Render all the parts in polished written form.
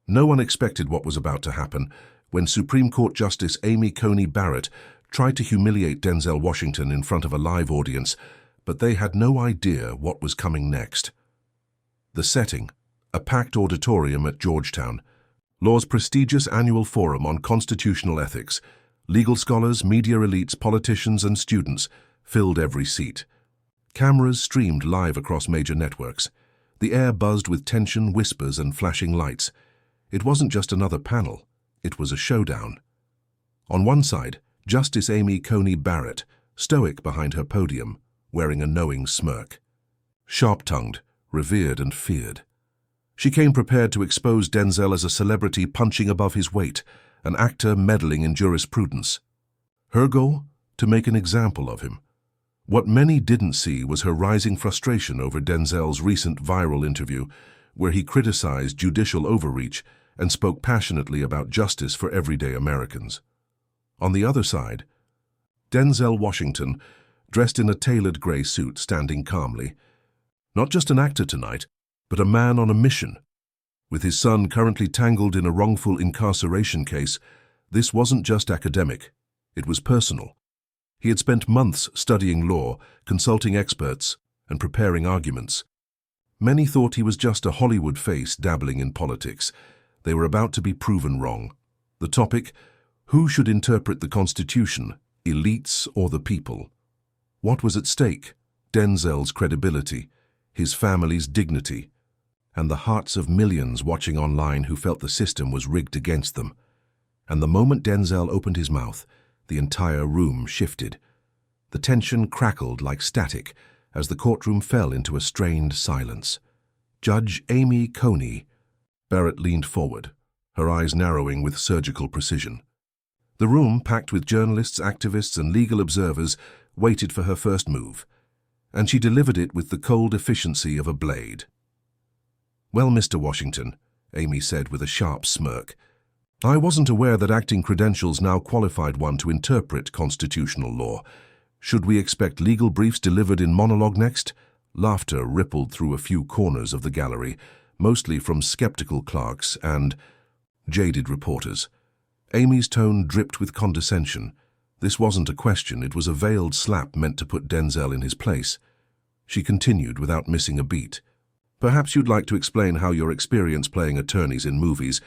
No one expected what was about to happen when Supreme Court Justice Amy Coney Barrett tried to humiliate Denzel Washington in front of a live audience, but they had no idea what was coming next. The setting, a packed auditorium at Georgetown, law's prestigious annual forum on constitutional ethics. Legal scholars, media elites, politicians, and students filled every seat. Cameras streamed live across major networks. The air buzzed with tension, whispers, and flashing lights. It wasn't just another panel. It was a showdown. On one side, Justice Amy Coney Barrett, stoic behind her podium, wearing a knowing smirk. Sharp-tongued, revered and feared. She came prepared to expose Denzel as a celebrity punching above his weight, an actor meddling in jurisprudence. Her goal? To make an example of him. What many didn't see was her rising frustration over Denzel's recent viral interview, where he criticized judicial overreach and spoke passionately about justice for everyday Americans. On the other side, Denzel Washington, dressed in a tailored gray suit, standing calmly. Not just an actor tonight, but a man on a mission. With his son currently tangled in a wrongful incarceration case, this wasn't just academic, it was personal. He had spent months studying law, consulting experts, and preparing arguments. Many thought he was just a Hollywood face dabbling in politics. They were about to be proven wrong. The topic: who should interpret the Constitution, elites or the people? What was at stake? Denzel's credibility, his family's dignity, and the hearts of millions watching online who felt the system was rigged against them. And the moment Denzel opened his mouth, the entire room shifted. The tension crackled like static as the courtroom fell into a strained silence. Judge Amy Coney Barrett leaned forward, her eyes narrowing with surgical precision. The room, packed with journalists, activists, and legal observers, waited for her first move, and she delivered it with the cold efficiency of a blade. "Well, Mr. Washington," Amy said with a sharp smirk, "I wasn't aware that acting credentials now qualified one to interpret constitutional law. Should we expect legal briefs delivered in monologue next?" Laughter rippled through a few corners of the gallery, mostly from skeptical clerks and jaded reporters. Amy's tone dripped with condescension. This wasn't a question, it was a veiled slap meant to put Denzel in his place. She continued without missing a beat. "Perhaps you'd like to explain how your experience playing attorneys in movies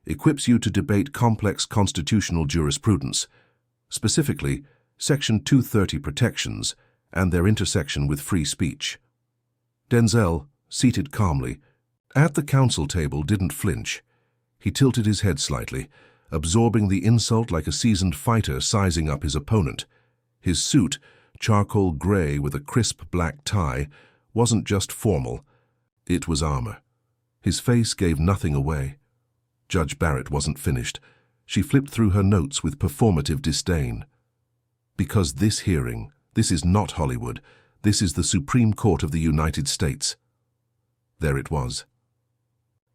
equips you to debate complex constitutional jurisprudence, specifically Section 230 protections and their intersection with free speech." Denzel, seated calmly, at the counsel table, didn't flinch. He tilted his head slightly, absorbing the insult like a seasoned fighter sizing up his opponent. His suit, charcoal gray with a crisp black tie, wasn't just formal, it was armor. His face gave nothing away. Judge Barrett wasn't finished. She flipped through her notes with performative disdain. "Because this hearing, this is not Hollywood. This is the Supreme Court of the United States." There it was.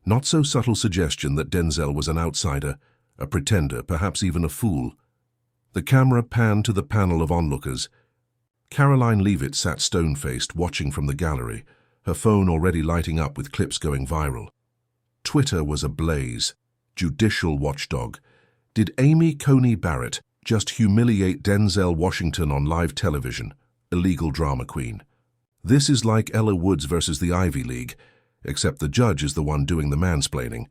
Not so subtle suggestion that Denzel was an outsider, a pretender, perhaps even a fool. The camera panned to the panel of onlookers. Caroline Leavitt sat stone-faced, watching from the gallery, her phone already lighting up with clips going viral. Twitter was ablaze. Judicial watchdog. Did Amy Coney Barrett just humiliate Denzel Washington on live television? Illegal drama queen. This is like Ella Woods versus the Ivy League, except the judge is the one doing the mansplaining.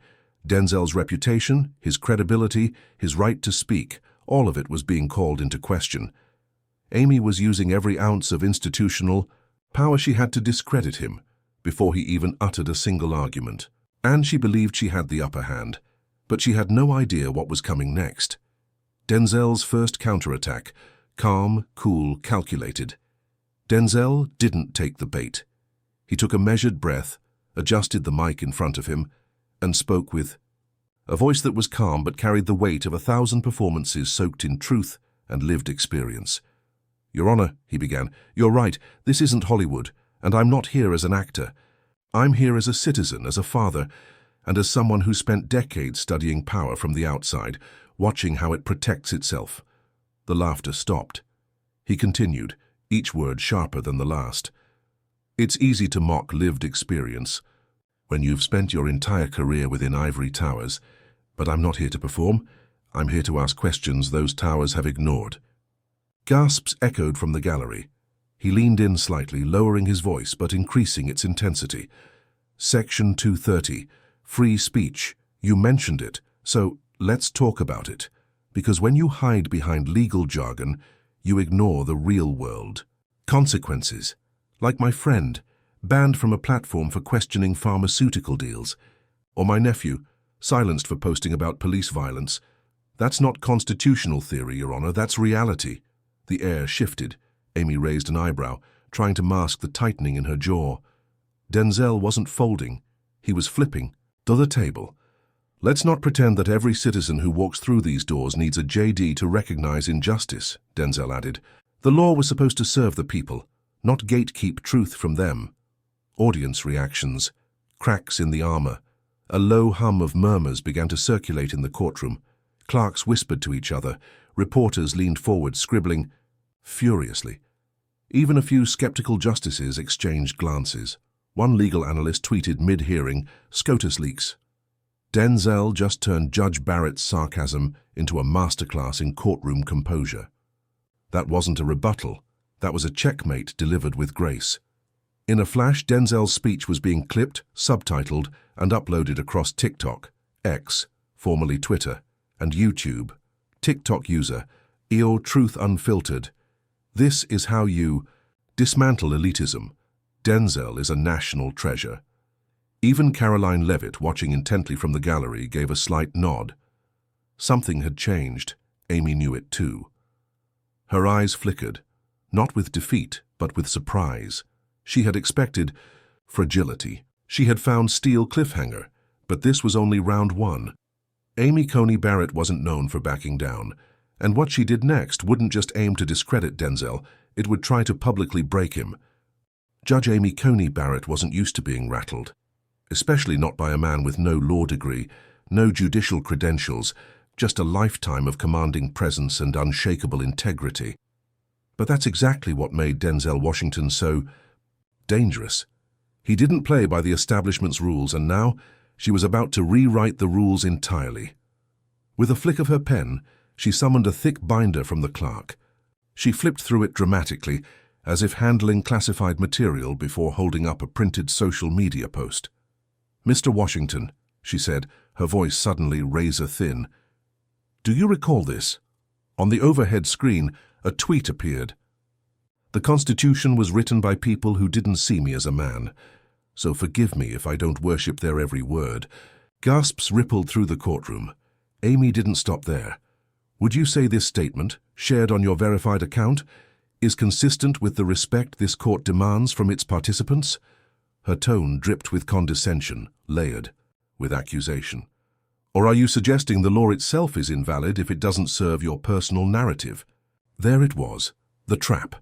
Denzel's reputation, his credibility, his right to speak, all of it was being called into question. Amy was using every ounce of institutional power she had to discredit him before he even uttered a single argument. And she believed she had the upper hand, but she had no idea what was coming next. Denzel's first counterattack, calm, cool, calculated. Denzel didn't take the bait. He took a measured breath, adjusted the mic in front of him, and spoke with a voice that was calm but carried the weight of 1,000 performances soaked in truth and lived experience. "Your Honor," he began, "you're right, this isn't Hollywood, and I'm not here as an actor. I'm here as a citizen, as a father, and as someone who spent decades studying power from the outside, watching how it protects itself." The laughter stopped. He continued, each word sharper than the last. "It's easy to mock lived experience. when you've spent your entire career within ivory towers. But I'm not here to perform. I'm here to ask questions those towers have ignored. Gasps echoed from the gallery. He leaned in slightly, lowering his voice but increasing its intensity. Section 230. Free speech. You mentioned it, so let's talk about it. Because when you hide behind legal jargon, you ignore the real world. Consequences. Like my friend, banned from a platform for questioning pharmaceutical deals. Or my nephew, silenced for posting about police violence. That's not constitutional theory, Your Honor, that's reality. The air shifted. Amy raised an eyebrow, trying to mask the tightening in her jaw. Denzel wasn't folding. He was flipping to the table. Let's not pretend that every citizen who walks through these doors needs a JD to recognize injustice, Denzel added. The law was supposed to serve the people, not gatekeep truth from them. Audience reactions, cracks in the armor. A low hum of murmurs began to circulate in the courtroom. Clerks whispered to each other. Reporters leaned forward, scribbling furiously. Even a few skeptical justices exchanged glances. One legal analyst tweeted mid-hearing, "SCOTUS leaks." Denzel just turned Judge Barrett's sarcasm into a masterclass in courtroom composure. That wasn't a rebuttal. That was a checkmate delivered with grace. In a flash, Denzel's speech was being clipped, subtitled, and uploaded across TikTok, X, formerly Twitter, and YouTube. TikTok user, EO Truth Unfiltered. This is how you dismantle elitism. Denzel is a national treasure. Even Caroline Levitt, watching intently from the gallery, gave a slight nod. Something had changed. Amy knew it too. Her eyes flickered, not with defeat, but with surprise. She had expected fragility. She had found steel cliffhanger, but this was only round one. Amy Coney Barrett wasn't known for backing down, and what she did next wouldn't just aim to discredit Denzel, it would try to publicly break him. Judge Amy Coney Barrett wasn't used to being rattled, especially not by a man with no law degree, no judicial credentials, just a lifetime of commanding presence and unshakable integrity. But that's exactly what made Denzel Washington so dangerous. He didn't play by the establishment's rules, and now she was about to rewrite the rules entirely. With a flick of her pen, she summoned a thick binder from the clerk. She flipped through it dramatically, as if handling classified material before holding up a printed social media post. "Mr. Washington," she said, her voice suddenly razor-thin. "Do you recall this?" On the overhead screen, a tweet appeared. "The Constitution was written by people who didn't see me as a man, so forgive me if I don't worship their every word." Gasps rippled through the courtroom. Amy didn't stop there. "Would you say this statement, shared on your verified account, is consistent with the respect this court demands from its participants?" Her tone dripped with condescension, layered with accusation. "Or are you suggesting the law itself is invalid if it doesn't serve your personal narrative?" There it was, the trap.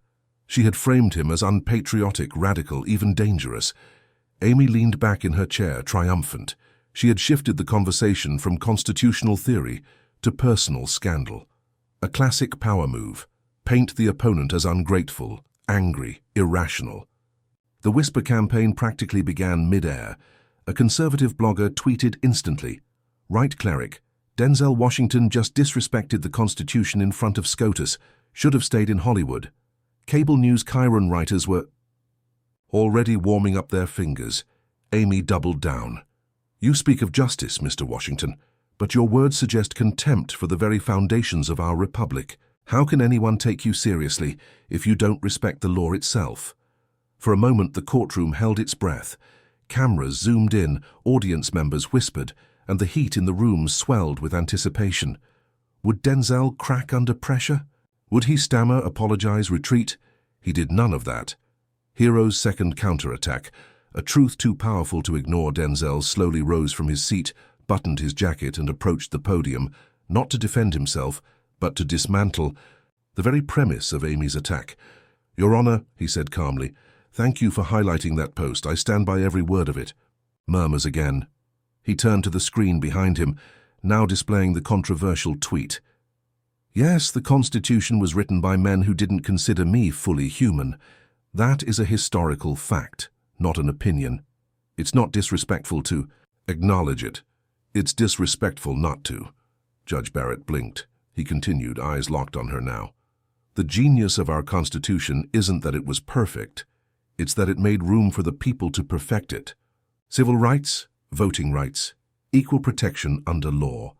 She had framed him as unpatriotic, radical, even dangerous. Amy leaned back in her chair, triumphant. She had shifted the conversation from constitutional theory to personal scandal. A classic power move. Paint the opponent as ungrateful, angry, irrational. The Whisper campaign practically began mid-air. A conservative blogger tweeted instantly, "Right cleric, Denzel Washington just disrespected the Constitution in front of SCOTUS, should have stayed in Hollywood." Cable news Chiron writers were already warming up their fingers. Amy doubled down. "You speak of justice, Mr. Washington, but your words suggest contempt for the very foundations of our republic. How can anyone take you seriously if you don't respect the law itself?" For a moment the courtroom held its breath. Cameras zoomed in, audience members whispered, and the heat in the room swelled with anticipation. Would Denzel crack under pressure? Would he stammer, apologize, retreat? He did none of that. Hero's second counterattack. A truth too powerful to ignore, Denzel slowly rose from his seat, buttoned his jacket and approached the podium, not to defend himself, but to dismantle the very premise of Amy's attack. "Your Honor," he said calmly, "thank you for highlighting that post. I stand by every word of it." Murmurs again. He turned to the screen behind him, now displaying the controversial tweet. "Yes, the Constitution was written by men who didn't consider me fully human. That is a historical fact, not an opinion." It's not disrespectful to acknowledge it. It's disrespectful not to. Judge Barrett blinked. He continued, eyes locked on her now. The genius of our Constitution isn't that it was perfect. It's that it made room for the people to perfect it. Civil rights, voting rights, equal protection under law.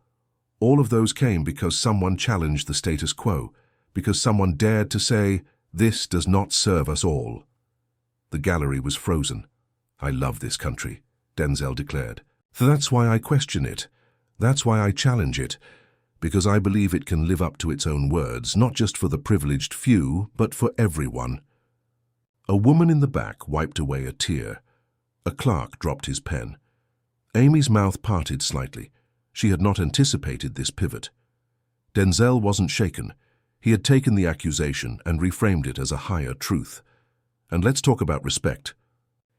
All of those came because someone challenged the status quo, because someone dared to say, "This does not serve us all." The gallery was frozen. "I love this country," Denzel declared. "That's why I question it. That's why I challenge it. Because I believe it can live up to its own words, not just for the privileged few, but for everyone." A woman in the back wiped away a tear. A clerk dropped his pen. Amy's mouth parted slightly. She had not anticipated this pivot. Denzel wasn't shaken. He had taken the accusation and reframed it as a higher truth. "And let's talk about respect,"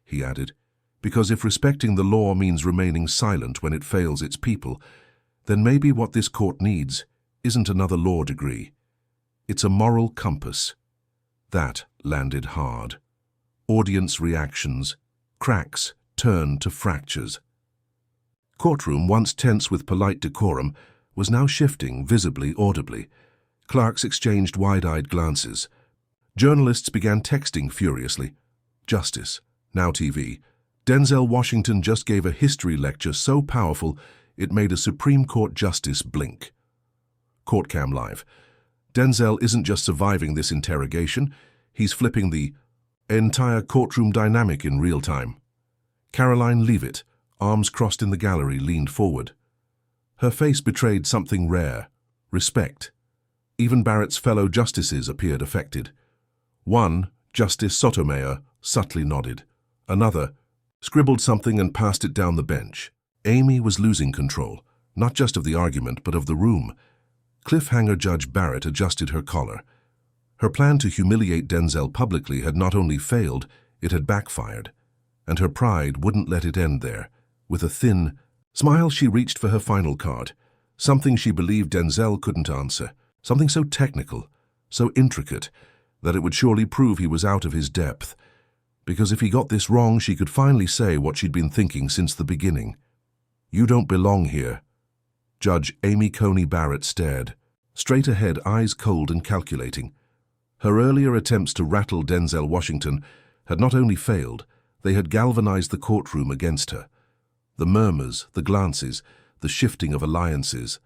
he added, "because if respecting the law means remaining silent when it fails its people, then maybe what this court needs isn't another law degree. It's a moral compass." That landed hard. Audience reactions, cracks turned to fractures. Courtroom, once tense with polite decorum, was now shifting visibly, audibly. Clerks exchanged wide-eyed glances. Journalists began texting furiously. "Justice, Now TV. Denzel Washington just gave a history lecture so powerful it made a Supreme Court justice blink." Court cam live. Denzel isn't just surviving this interrogation, he's flipping the entire courtroom dynamic in real time. Caroline Leavitt, arms crossed in the gallery, leaned forward. Her face betrayed something rare, respect. Even Barrett's fellow justices appeared affected. One, Justice Sotomayor, subtly nodded. Another scribbled something and passed it down the bench. Amy was losing control, not just of the argument, but of the room. Cliffhanger Judge Barrett adjusted her collar. Her plan to humiliate Denzel publicly had not only failed, it had backfired. And her pride wouldn't let it end there. With a thin smile, she reached for her final card. Something she believed Denzel couldn't answer. Something so technical, so intricate, that it would surely prove he was out of his depth. Because if he got this wrong, she could finally say what she'd been thinking since the beginning. "You don't belong here." Judge Amy Coney Barrett stared, straight ahead, eyes cold and calculating. Her earlier attempts to rattle Denzel Washington had not only failed, they had galvanized the courtroom against her. The murmurs, the glances, the shifting of alliances.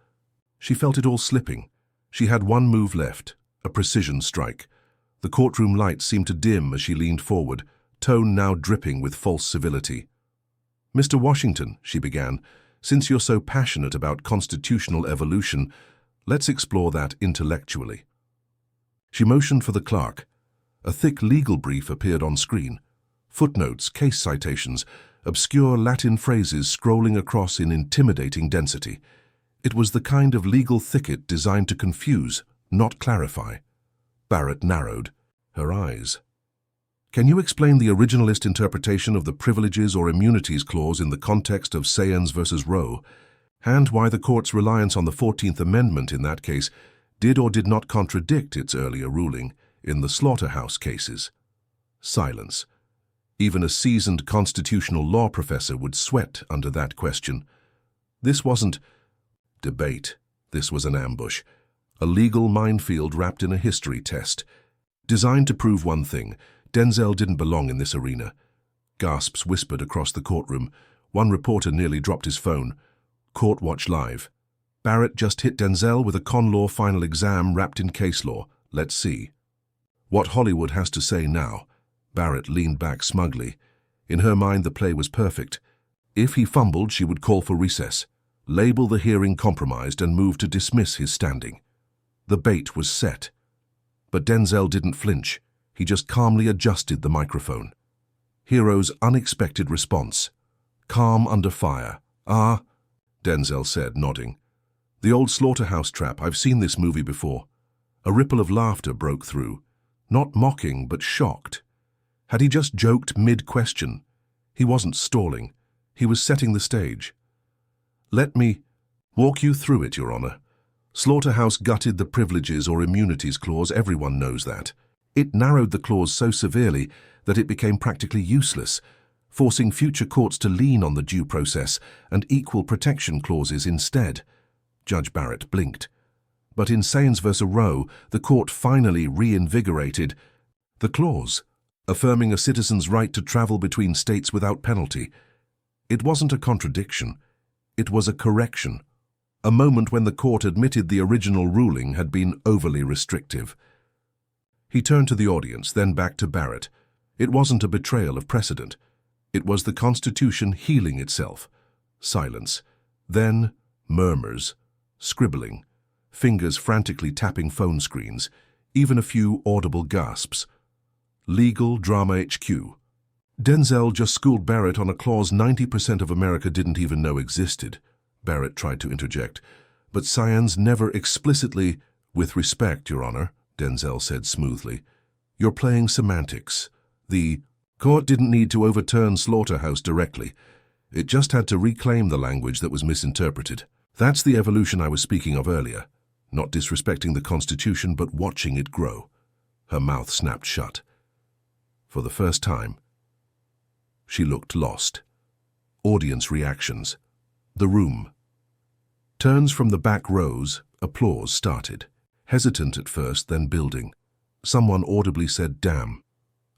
She felt it all slipping. She had one move left, a precision strike. The courtroom lights seemed to dim as she leaned forward, tone now dripping with false civility. "Mr. Washington," she began, "since you're so passionate about constitutional evolution, let's explore that intellectually." She motioned for the clerk. A thick legal brief appeared on screen. Footnotes, case citations, obscure Latin phrases scrolling across in intimidating density. It was the kind of legal thicket designed to confuse, not clarify. Barrett narrowed her eyes. "Can you explain the originalist interpretation of the Privileges or Immunities Clause in the context of Sayers versus Roe, and why the court's reliance on the 14th Amendment in that case did or did not contradict its earlier ruling in the slaughterhouse cases?" Silence. Even a seasoned constitutional law professor would sweat under that question. This wasn't debate. This was an ambush. A legal minefield wrapped in a history test. Designed to prove one thing: Denzel didn't belong in this arena. Gasps whispered across the courtroom. One reporter nearly dropped his phone. Court Watch Live. "Barrett just hit Denzel with a con law final exam wrapped in case law. Let's see what Hollywood has to say now." Barrett leaned back smugly. In her mind, the play was perfect. If he fumbled, she would call for recess, label the hearing compromised, and move to dismiss his standing. The bait was set. But Denzel didn't flinch. He just calmly adjusted the microphone. Hero's unexpected response. "Calm under fire." "Ah," Denzel said, nodding. "The old slaughterhouse trap. I've seen this movie before." A ripple of laughter broke through. Not mocking, but shocked. Had he just joked mid-question? He wasn't stalling. He was setting the stage. "Let me walk you through it, Your Honor. Slaughterhouse gutted the Privileges or Immunities Clause, everyone knows that. It narrowed the clause so severely that it became practically useless. forcing future courts to lean on the due process and equal protection clauses instead. Judge Barrett blinked. But in Sayans v. Roe, the court finally reinvigorated the clause, affirming a citizen's right to travel between states without penalty. It wasn't a contradiction. It was a correction. A moment when the court admitted the original ruling had been overly restrictive. He turned to the audience, then back to Barrett. It wasn't a betrayal of precedent. It was the Constitution healing itself. Silence. Then murmurs, scribbling, fingers frantically tapping phone screens, even a few audible gasps. Legal Drama HQ. Denzel just schooled Barrett on a clause 90% of America didn't even know existed. Barrett tried to interject, but Sayans never explicitly, "With respect, Your Honor," Denzel said smoothly. "You're playing semantics. The court didn't need to overturn Slaughterhouse directly. It just had to reclaim the language that was misinterpreted. That's the evolution I was speaking of earlier. Not disrespecting the Constitution, but watching it grow." Her mouth snapped shut. For the first time, she looked lost. Audience reactions. The room. Turns from the back rows, applause started. Hesitant at first, then building. Someone audibly said, "Damn."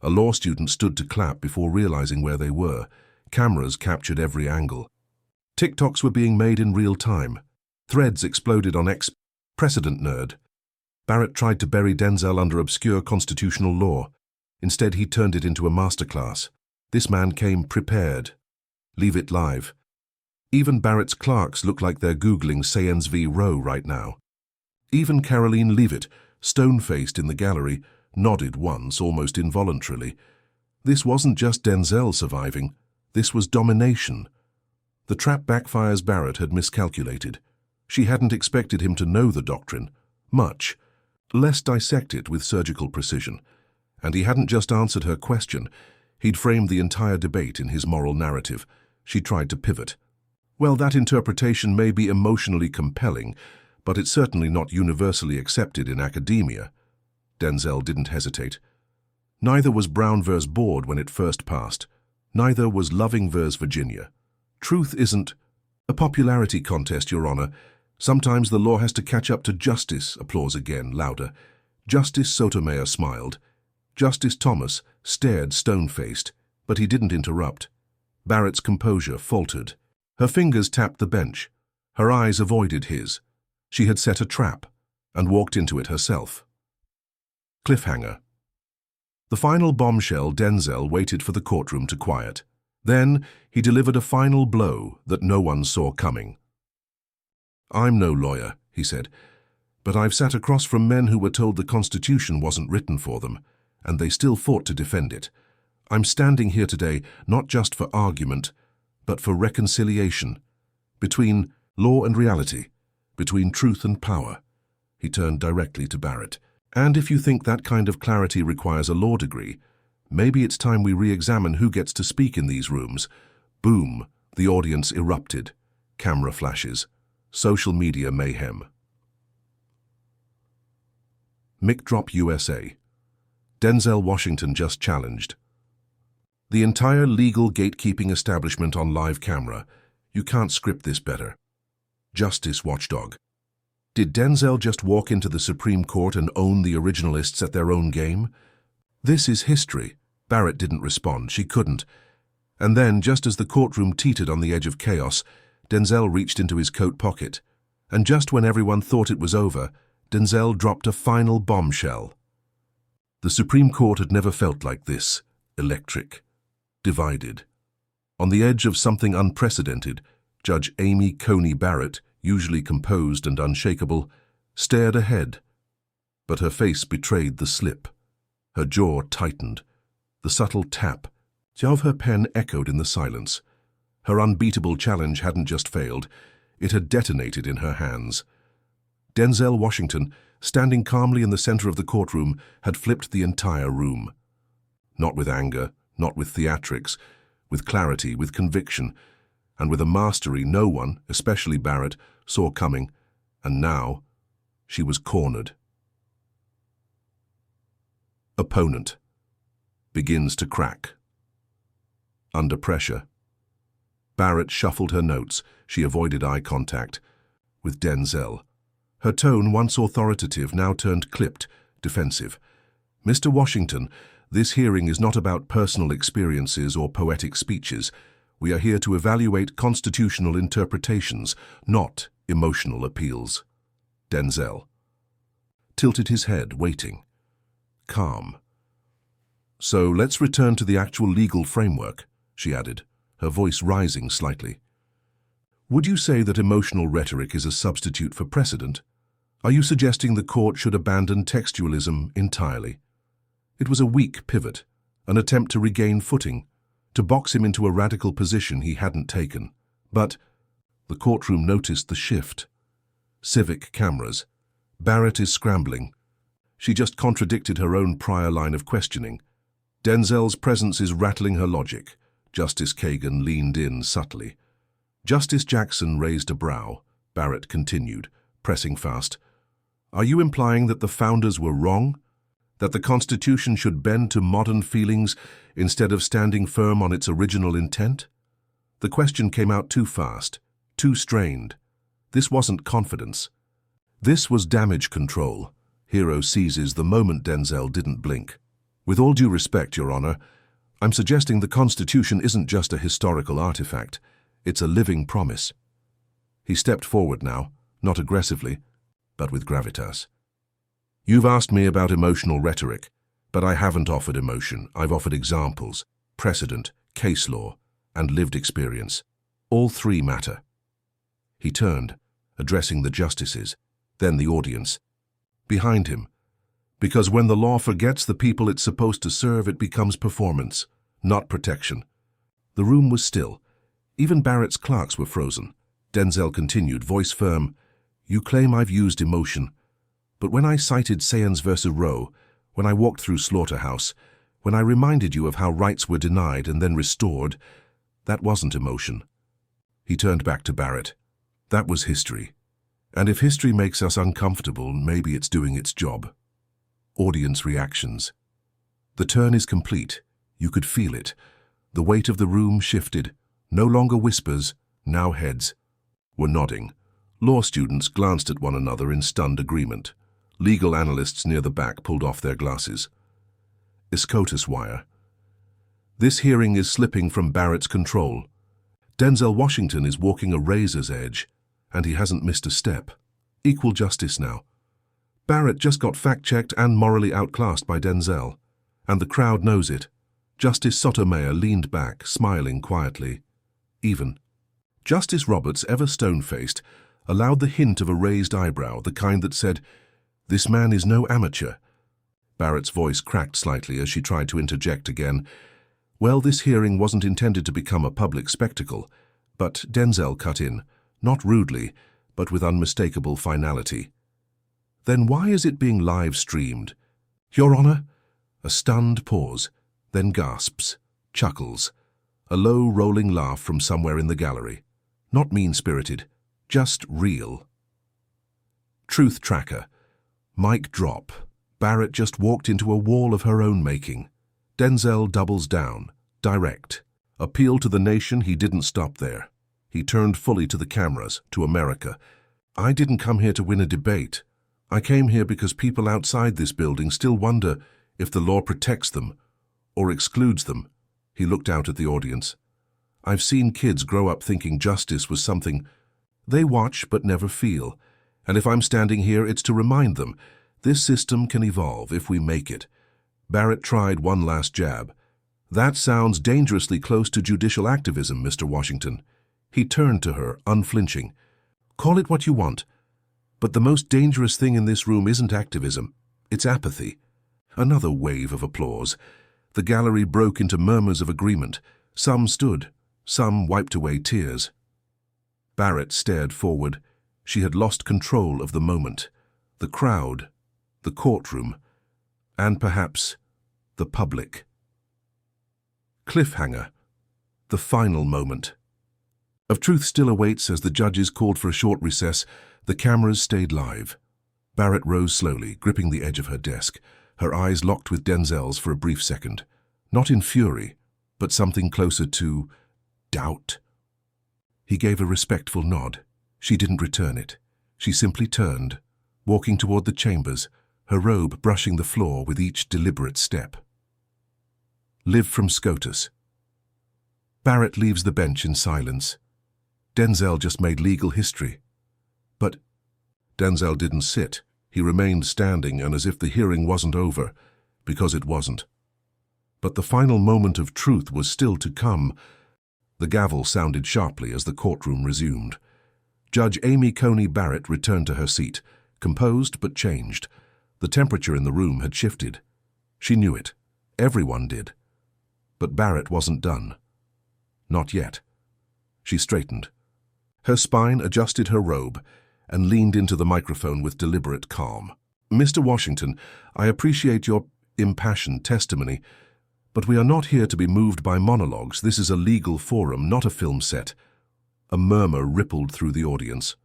A law student stood to clap before realizing where they were. Cameras captured every angle. TikToks were being made in real time. Threads exploded on X. Precedent nerd. Barrett tried to bury Denzel under obscure constitutional law. Instead, he turned it into a masterclass. This man came prepared. Leave it live. Even Barrett's clerks look like they're Googling Sayans v. Roe right now. Even Caroline Leavitt, stone-faced in the gallery, nodded once, almost involuntarily. This wasn't just Denzel surviving. This was domination. The trap backfires. Barrett had miscalculated. She hadn't expected him to know the doctrine. Much. Less dissect it with surgical precision. And he hadn't just answered her question. He'd framed the entire debate in his moral narrative. She tried to pivot. "Well, that interpretation may be emotionally compelling, but it's certainly not universally accepted in academia." Denzel didn't hesitate. Neither was Brown v. Board when it first passed. Neither was Loving v. Virginia. Truth isn't a popularity contest, Your Honor. Sometimes the law has to catch up to justice. Applause again, louder. Justice Sotomayor smiled. Justice Thomas stared stone-faced, but he didn't interrupt. Barrett's composure faltered. Her fingers tapped the bench. Her eyes avoided his. She had set a trap and walked into it herself. Cliffhanger. The final bombshell. Denzel waited for the courtroom to quiet. Then he delivered a final blow that no one saw coming. "I'm no lawyer," he said, "but I've sat across from men who were told the Constitution wasn't written for them, and they still fought to defend it. I'm standing here today not just for argument, but for reconciliation, between law and reality, between truth and power." He turned directly to Barrett. "And if you think that kind of clarity requires a law degree, maybe it's time we re-examine who gets to speak in these rooms." Boom, the audience erupted. Camera flashes. Social media mayhem. Mic drop USA. Denzel Washington just challenged the entire legal gatekeeping establishment on live camera. "You can't script this better." Justice watchdog. Did Denzel just walk into the Supreme Court and own the originalists at their own game? "This is history." Barrett didn't respond. She couldn't. And then, just as the courtroom teetered on the edge of chaos, Denzel reached into his coat pocket. And just when everyone thought it was over, Denzel dropped a final bombshell. The Supreme Court had never felt like this. Electric. Divided. On the edge of something unprecedented, Judge Amy Coney Barrett, usually composed and unshakable, stared ahead. But her face betrayed the slip. Her jaw tightened. The subtle tap of her pen echoed in the silence. Her unbeatable challenge hadn't just failed, it had detonated in her hands. Denzel Washington, standing calmly in the center of the courtroom, had flipped the entire room. Not with anger, not with theatrics, with clarity, with conviction, and with a mastery no one, especially Barrett, saw coming. And now, she was cornered. Opponent begins to crack. under pressure. Barrett shuffled her notes. She avoided eye contact with Denzel. Her tone, once authoritative, now turned clipped, defensive. "Mr. Washington, this hearing is not about personal experiences or poetic speeches. We are here to evaluate constitutional interpretations, not emotional appeals." Denzel tilted his head, waiting. Calm. "So let's return to the actual legal framework," she added, her voice rising slightly. "Would you say that emotional rhetoric is a substitute for precedent? Are you suggesting the court should abandon textualism entirely?" It was a weak pivot, an attempt to regain footing, to box him into a radical position he hadn't taken. But the courtroom noticed the shift. Civic cameras. Barrett is scrambling. She just contradicted her own prior line of questioning. Denzel's presence is rattling her logic. Justice Kagan leaned in subtly. Justice Jackson raised a brow. Barrett continued, pressing fast. "Are you implying that the founders were wrong? That the Constitution should bend to modern feelings instead of standing firm on its original intent?" The question came out too fast, too strained. This wasn't confidence. This was damage control. Hero seizes the moment Denzel didn't blink. "With all due respect, Your Honor, I'm suggesting the Constitution isn't just a historical artifact. It's a living promise." He stepped forward now, not aggressively, but with gravitas. "You've asked me about emotional rhetoric, but I haven't offered emotion. I've offered examples, precedent, case law, and lived experience. All three matter." He turned, addressing the justices, then the audience. Behind him. "Because when the law forgets the people it's supposed to serve, it becomes performance, not protection." The room was still. Even Barrett's clerks were frozen. Denzel continued, voice firm. "You claim I've used emotion. But when I cited Sayans versus Roe, when I walked through Slaughterhouse, when I reminded you of how rights were denied and then restored, that wasn't emotion." He turned back to Barrett. "That was history. And if history makes us uncomfortable, maybe it's doing its job." Audience reactions. The turn is complete. You could feel it. The weight of the room shifted. No longer whispers, now heads were nodding. Law students glanced at one another in stunned agreement. Legal analysts near the back pulled off their glasses. SCOTUS wire. This hearing is slipping from Barrett's control. Denzel Washington is walking a razor's edge, and he hasn't missed a step. Equal justice now. Barrett just got fact-checked and morally outclassed by Denzel, and the crowd knows it. Justice Sotomayor leaned back, smiling quietly. Even. Justice Roberts, ever stone-faced, allowed the hint of a raised eyebrow, the kind that said, "This man is no amateur." Barrett's voice cracked slightly as she tried to interject again. Well, this hearing wasn't intended to become a public spectacle, but Denzel cut in, not rudely, but with unmistakable finality. "Then why is it being live-streamed?" "Your Honor?" A stunned pause, then gasps, chuckles, a low rolling laugh from somewhere in the gallery. Not mean-spirited, just real. Truth tracker. Mic drop. Barrett just walked into a wall of her own making. Denzel doubles down, direct. Appeal to the nation, he didn't stop there. He turned fully to the cameras, to America. "I didn't come here to win a debate. I came here because people outside this building still wonder if the law protects them or excludes them." He looked out at the audience. "I've seen kids grow up thinking justice was something they watch but never feel. And if I'm standing here, it's to remind them this system can evolve if we make it." Barrett tried one last jab. "That sounds dangerously close to judicial activism, Mr. Washington." He turned to her, unflinching. "Call it what you want. But the most dangerous thing in this room isn't activism. It's apathy." Another wave of applause. The gallery broke into murmurs of agreement. Some stood. Some wiped away tears. Barrett stared forward. She had lost control of the moment. The crowd, the courtroom, and perhaps the public. Cliffhanger. The final moment. Of truth still awaits as the judges called for a short recess. The cameras stayed live. Barrett rose slowly, gripping the edge of her desk, her eyes locked with Denzel's for a brief second. Not in fury, but something closer to doubt. He gave a respectful nod. She didn't return it. She simply turned, walking toward the chambers, her robe brushing the floor with each deliberate step. Live from SCOTUS. Barrett leaves the bench in silence. Denzel just made legal history. But Denzel didn't sit. He remained standing, and as if the hearing wasn't over, because it wasn't. But the final moment of truth was still to come. The gavel sounded sharply as the courtroom resumed. Judge Amy Coney Barrett returned to her seat, composed but changed. The temperature in the room had shifted. She knew it. Everyone did. But Barrett wasn't done. Not yet. She straightened. Her spine adjusted her robe and leaned into the microphone with deliberate calm. Mr. Washington, I appreciate your impassioned testimony, but we are not here to be moved by monologues. This is a legal forum, not a film set. A murmur rippled through the audience.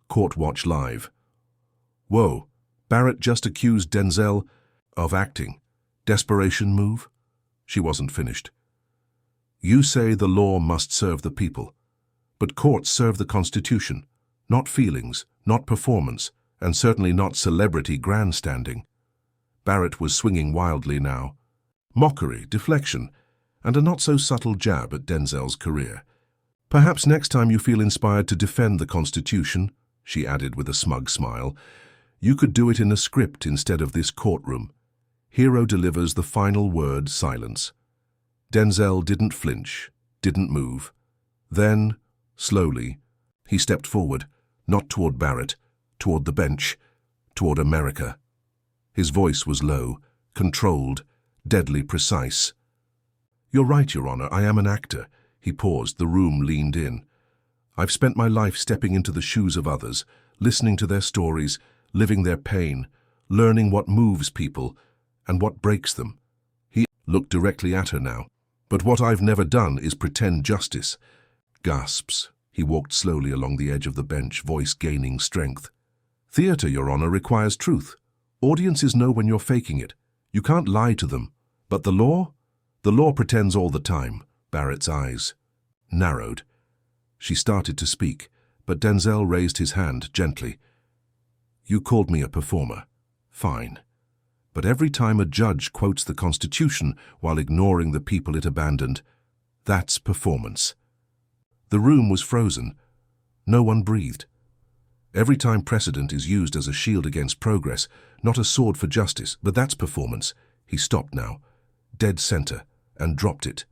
Court Watch Live. Whoa, Barrett just accused Denzel of acting. Desperation move? She wasn't finished. You say the law must serve the people, but courts serve the Constitution, not feelings, not performance, and certainly not celebrity grandstanding. Barrett was swinging wildly now. Mockery, deflection, and a not-so-subtle jab at Denzel's career. Perhaps next time you feel inspired to defend the Constitution, she added with a smug smile, you could do it in a script instead of this courtroom. Hero delivers the final word, silence. Denzel didn't flinch, didn't move. Then, slowly, he stepped forward, not toward Barrett, toward the bench, toward America. His voice was low, controlled, deadly precise. You're right, Your Honor, I am an actor. He paused, the room leaned in. I've spent my life stepping into the shoes of others, listening to their stories, living their pain, learning what moves people and what breaks them. He looked directly at her now. But what I've never done is pretend justice. Gasps. He walked slowly along the edge of the bench, voice gaining strength. Theater, Your Honor, requires truth. Audiences know when you're faking it. You can't lie to them. But the law? The law pretends all the time. Barrett's eyes narrowed. She started to speak, but Denzel raised his hand gently. You called me a performer. Fine. But every time a judge quotes the Constitution while ignoring the people it abandoned, that's performance. The room was frozen. No one breathed. Every time precedent is used as a shield against progress, not a sword for justice, but that's performance. He stopped now, dead center, and dropped it.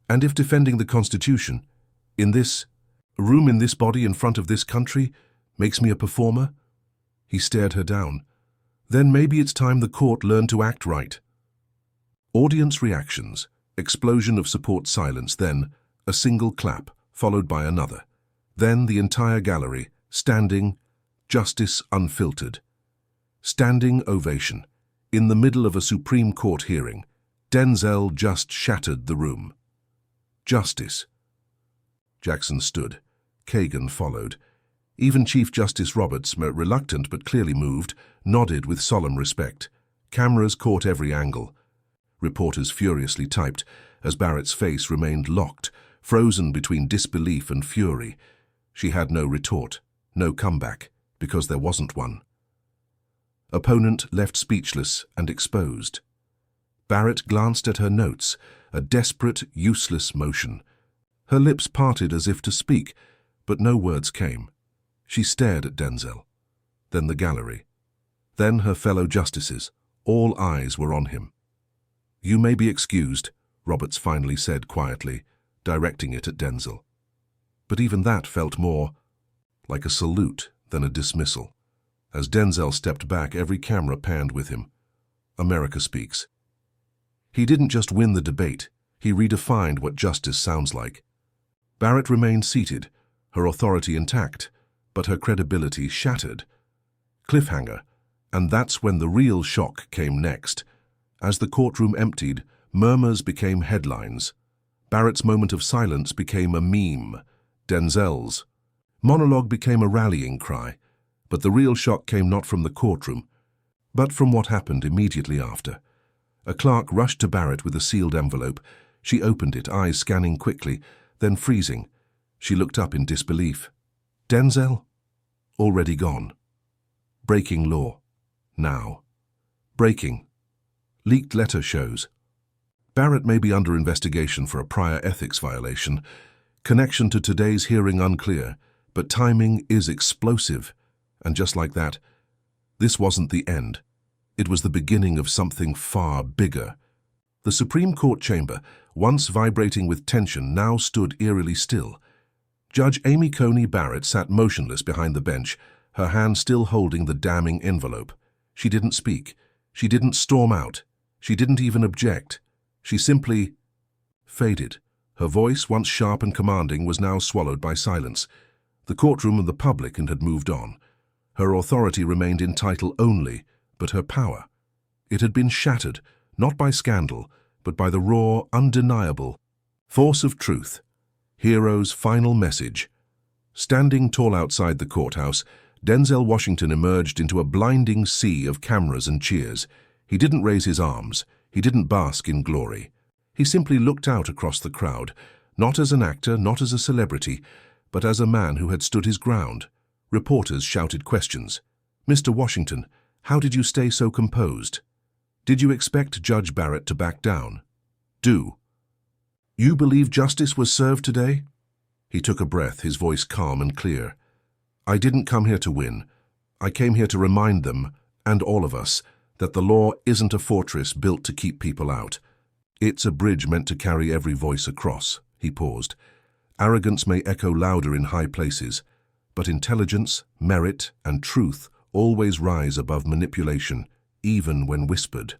And if defending the Constitution, in this room, in this body, in front of this country, makes me a performer? He stared her down. Then maybe it's time the court learned to act right. Audience reactions, explosion of support silence, then a single clap, followed by another. Then the entire gallery, standing, justice unfiltered. Standing ovation. In the middle of a Supreme Court hearing, Denzel just shattered the room. Justice. Jackson stood. Kagan followed. Even Chief Justice Roberts, reluctant but clearly moved, nodded with solemn respect. Cameras caught every angle. Reporters furiously typed as Barrett's face remained locked, frozen between disbelief and fury. She had no retort, no comeback, because there wasn't one. Opponent left speechless and exposed. Barrett glanced at her notes, a desperate, useless motion. Her lips parted as if to speak, but no words came. She stared at Denzel, then the gallery, then her fellow justices. All eyes were on him. You may be excused, Roberts finally said quietly, directing it at Denzel. But even that felt more like a salute than a dismissal. As Denzel stepped back, every camera panned with him. America speaks. He didn't just win the debate, he redefined what justice sounds like. Barrett remained seated, her authority intact, but her credibility shattered. Cliffhanger, and that's when the real shock came next. As the courtroom emptied, murmurs became headlines. Barrett's moment of silence became a meme. Denzel's monologue became a rallying cry. But the real shock came not from the courtroom, but from what happened immediately after. A clerk rushed to Barrett with a sealed envelope. She opened it, eyes scanning quickly, then freezing. She looked up in disbelief. Denzel? Already gone. Breaking law. Now. Breaking. Leaked letter shows. Barrett may be under investigation for a prior ethics violation. Connection to today's hearing unclear, but timing is explosive. And just like that, this wasn't the end. It was the beginning of something far bigger. The Supreme Court chamber, once vibrating with tension, now stood eerily still. Judge Amy Coney Barrett sat motionless behind the bench, her hand still holding the damning envelope. She didn't speak. She didn't storm out. She didn't even object. She simply faded. Her voice, once sharp and commanding, was now swallowed by silence. The courtroom and the public had moved on. Her authority remained in title only, but her power. It had been shattered, not by scandal, but by the raw, undeniable force of truth. Hero's final message. Standing tall outside the courthouse, Denzel Washington emerged into a blinding sea of cameras and cheers. He didn't raise his arms. He didn't bask in glory. He simply looked out across the crowd, not as an actor, not as a celebrity, but as a man who had stood his ground. Reporters shouted questions. Mr. Washington, how did you stay so composed? Did you expect Judge Barrett to back down? Do. You believe justice was served today? He took a breath, his voice calm and clear. I didn't come here to win. I came here to remind them, and all of us, that the law isn't a fortress built to keep people out. It's a bridge meant to carry every voice across. He paused. Arrogance may echo louder in high places, but intelligence, merit, and truth always rise above manipulation, even when whispered.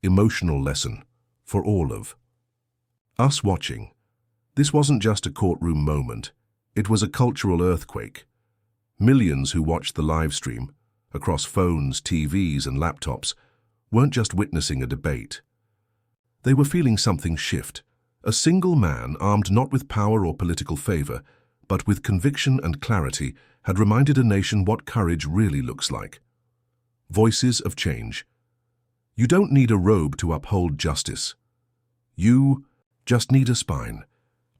Emotional lesson for all of us watching. This wasn't just a courtroom moment. It was a cultural earthquake. Millions who watched the live stream, across phones, TVs, and laptops, weren't just witnessing a debate. They were feeling something shift. A single man, armed not with power or political favor, but with conviction and clarity, had reminded a nation what courage really looks like. Voices of change. You don't need a robe to uphold justice. You just need a spine.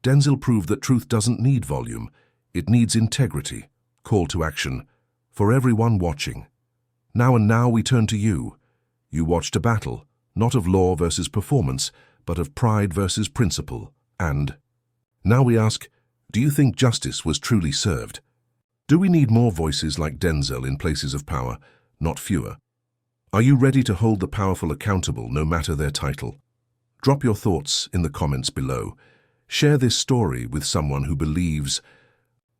Denzel proved that truth doesn't need volume. It needs integrity. Call to action. For everyone watching. Now we turn to you. You watched a battle, not of law versus performance, but of pride versus principle. And now we ask, do you think justice was truly served? Do we need more voices like Denzel in places of power, not fewer? Are you ready to hold the powerful accountable, no matter their title? Drop your thoughts in the comments below. Share this story with someone who believes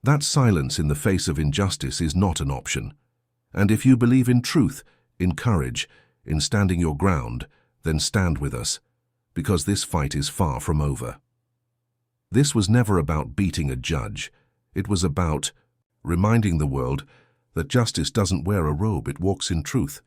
that silence in the face of injustice is not an option. And if you believe in truth, in courage, in standing your ground, then stand with us, because this fight is far from over. This was never about beating a judge. It was about reminding the world that justice doesn't wear a robe, it walks in truth.